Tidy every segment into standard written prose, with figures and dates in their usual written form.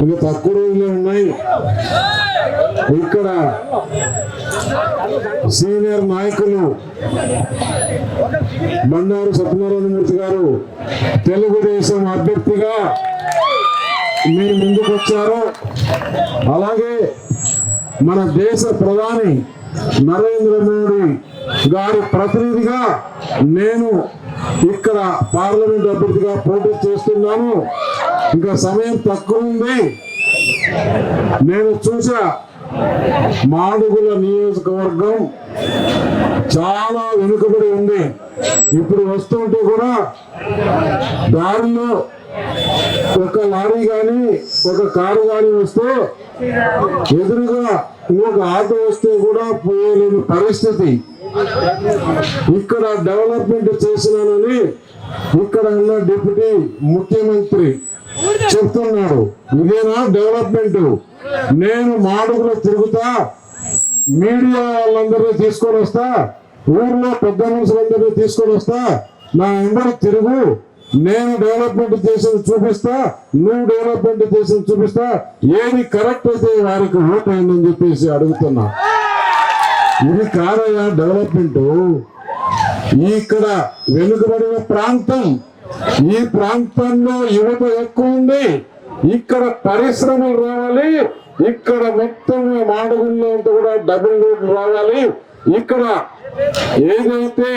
ఇంకా తక్కువ రోజులే ఉన్నాయి. ఇక్కడ సీనియర్ నాయకులు బండారు సత్యనారాయణమూర్తి గారు తెలుగుదేశం అభ్యర్థిగా మీరు ముందుకు వచ్చారు. అలాగే మన దేశ ప్రధాని నరేంద్ర మోడీ గారి ప్రతినిధిగా నేను ఇక్కడ పార్లమెంట్ అభ్యర్థిగా పోటీ చేస్తున్నాను. ఇంకా సమయం తక్కువ ఉంది. నేను చూసా మాడుగుల నియోజకవర్గం చాలా వెనుకబడి ఉంది. ఇప్పుడు వస్తుంటే కూడా దారిలో ఒక లారీ కానీ ఒక కారు కానీ వస్తే ఎదురుగా ఇంకొక ఆటో వస్తే కూడా పోయలేని పరిస్థితి. ఇక్కడ డెవలప్మెంట్ చేసినానని ఇక్కడ ఉన్న డిప్యూటీ ముఖ్యమంత్రి చెప్తున్నాడు. ఇదేనా డెవలప్మెంట్? నేను మాడుగులో తిరుగుతా, మీడియా వాళ్ళందరినీ తీసుకొని వస్తా, ఊర్లో పెద్ద మనుషులందరినీ తీసుకొని వస్తా, నా అందరూ తిరుగు, నేను డెవలప్మెంట్ చేసేది చూపిస్తా, నువ్వు డెవలప్మెంట్ చేసేది చూపిస్తా, ఏది కరెక్ట్ అయితే వారికి ఓట్ అయిందని చెప్పేసి అడుగుతున్నా. ఇది కాదయ్యా డెవలప్మెంట్. ఇక్కడ వెనుకబడిన ప్రాంతం, ఈ ప్రాంతంలో యువత ఎక్కువ ఉంది. ఇక్కడ పరిశ్రమలు రావాలి. ఇక్కడ మొత్తం మాడుగుల్లో కూడా డబుల్ రోడ్లు రావాలి. ఇక్కడ ఏదైతే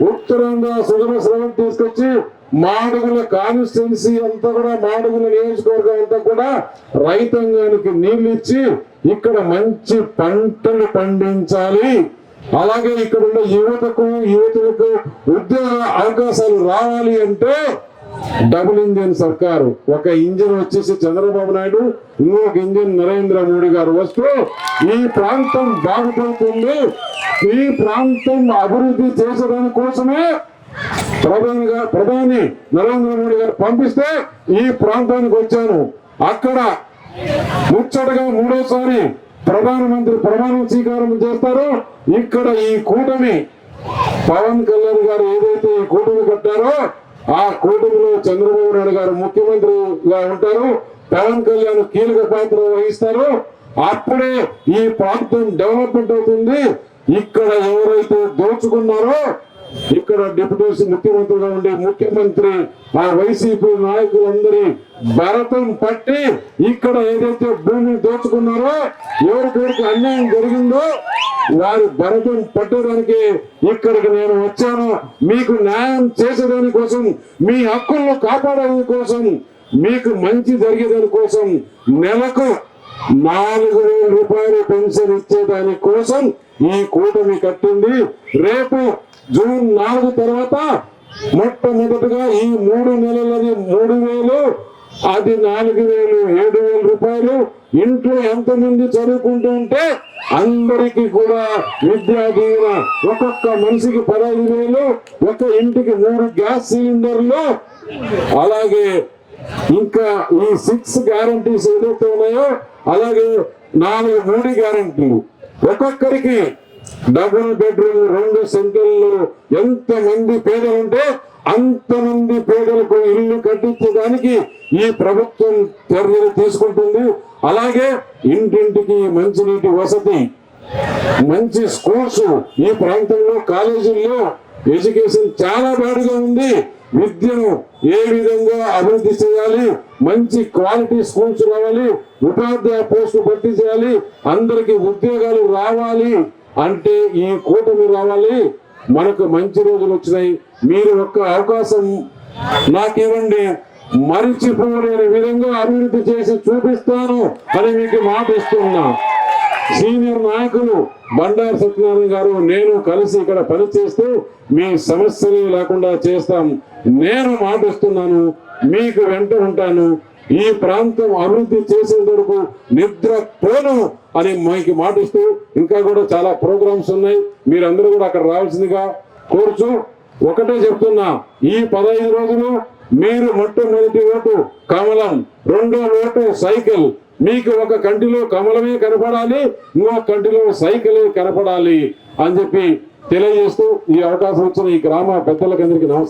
ఉత్తరాంధ్ర సుగమ శ్రమం తీసుకొచ్చి మాడుగుల కాన్స్టిట్యున్సీ అంతా కూడా, మాడుగుల నియోజకవర్గం అంతా కూడా రైతాంగానికి నీళ్లు ఇచ్చి ఇక్కడ మంచి పంటలు పండించాలి. అలాగే ఇక్కడ ఉన్న యువతులకు ఉద్యోగ అవకాశాలు రావాలి అంటే డబుల్ ఇంజిన్ సర్కారు. ఒక ఇంజిన్ వచ్చేసి చంద్రబాబు నాయుడు, ఇంకొక ఇంజిన్ నరేంద్ర మోడీ గారు వస్తూ ఈ ప్రాంతం బాగుపడుతుంది. ఈ ప్రాంతం అభివృద్ధి చేసడానికి కోసమే ప్రధాని నరేంద్ర మోడీ గారు పంపిస్తే ఈ ప్రాంతానికి వచ్చాను. అక్కడ ముచ్చటగా మూడోసారి ప్రధానమంత్రి ప్రమాణ స్వీకారం చేస్తారు. ఇక్కడ ఈ కూటమి పవన్ కళ్యాణ్ గారు ఏదైతే ఈ కూటమి కట్టారో ఆ కూటమిలో చంద్రబాబు నాయుడు గారు ముఖ్యమంత్రిగా ఉంటారు, పవన్ కళ్యాణ్ కీలక పాత్ర వహిస్తారు. అప్పుడే ఈ ప్రాంతం డెవలప్మెంట్ అవుతుంది. ఇక్కడ ఎవరైతే దోచుకున్నారో, ఇక్కడ డిప్యూటీ ముఖ్యమంత్రిగా ఉండే ముఖ్యమంత్రి ఆ వైసీపీ నాయకులందరి భరతం పట్టి ఇక్కడ ఏదైతే భూమిని దోచుకున్నారో, ఎవరికి అన్యాయం జరిగిందో వారి భరతం పట్టడానికి ఇక్కడికి నేను వచ్చాను. మీకు న్యాయం చేసేదాని కోసం, మీ హక్కులను కాపాడేదాని కోసం, మీకు మంచి జరిగేదాని కోసం నెలకు 4,000 రూపాయలు పెన్షన్ ఇచ్చేదాని కోసం ఈ కూటమి కట్టింది. రేపు జూన్ 4 తర్వాత మొట్టమొదటిగా ఈ 3 నెలలది 3,000, అది 4,000, 7,000 రూపాయలు. ఇంట్లో ఎంతమంది చదువుకుంటూ ఉంటే అందరికీ కూడా విద్యా దీవెన, ఒక్కొక్క మనిషికి 15,000, ఒక ఇంటికి 3 గ్యాస్ సిలిండర్లు, అలాగే ఇంకా ఈ 6 గ్యారంటీస్ ఏదైతే ఉన్నాయో అలాగే 4 మూడి గ్యారంటీలు, ఒక్కొక్కరికి డబుల్ బెడ్రూమ్ 2 సెంటర్లు. ఎంతమంది పేదలు ఉంటే అంతమంది పేదలకు ఇల్లు కట్టించడానికి ఈ ప్రభుత్వం చర్యలు తీసుకుంటుంది. అలాగే ఇంటింటికి మంచినీటి వసతి, మంచి స్కూల్స్, ఈ ప్రాంతంలో కాలేజీల్లో ఎడ్యుకేషన్ చాలా బాగా ఉంది. విద్యను ఏ విధంగా అభివృద్ధి చేయాలి, మంచి క్వాలిటీ స్కూల్స్ రావాలి, ఉపాధ్యాయ పోస్టులు భర్తీ చేయాలి, అందరికి ఉద్యోగాలు రావాలి అంటే ఈ కూటమి రావాలి. మనకు మంచి రోజులు వచ్చినాయి. మీరు ఒక్క అవకాశం నాకు ఇవ్వండి, మరిచిపోలేని విధంగా అభివృద్ధి చేసి చూపిస్తాను అని మీకు మాట ఇస్తున్నా. సీనియర్ నాయకులు బండారు సత్యనారాయణ గారు నేను కలిసి ఇక్కడ పనిచేస్తూ మీ సమస్యలు లేకుండా చేస్తాం. నేను మాటిస్తున్నాను, మీకు వెంట ఉంటాను. ఈ ప్రాంతం అభివృద్ధి చేసేంత వరకు నిద్ర పోను అని మీకు మాటిస్తూ, ఇంకా కూడా చాలా ప్రోగ్రామ్స్ ఉన్నాయి, మీరందరూ కూడా అక్కడ రావాల్సిందిగా కోరుచు. ఒకటే చెప్తున్నా, ఈ 15 రోజులు మీరు మొట్టమొదటి ఓటు కమలం, రెండో ఓటు సైకిల్. మీకు ఒక కంటిలో కమలమే కనపడాలి, ఇంకో కంటిలో సైకిలే కనపడాలి అని చెప్పి తెలియజేస్తూ ఈ అవకాశం ఇచ్చిన ఈ గ్రామ పెద్దలకందరికీ నమస్కారం.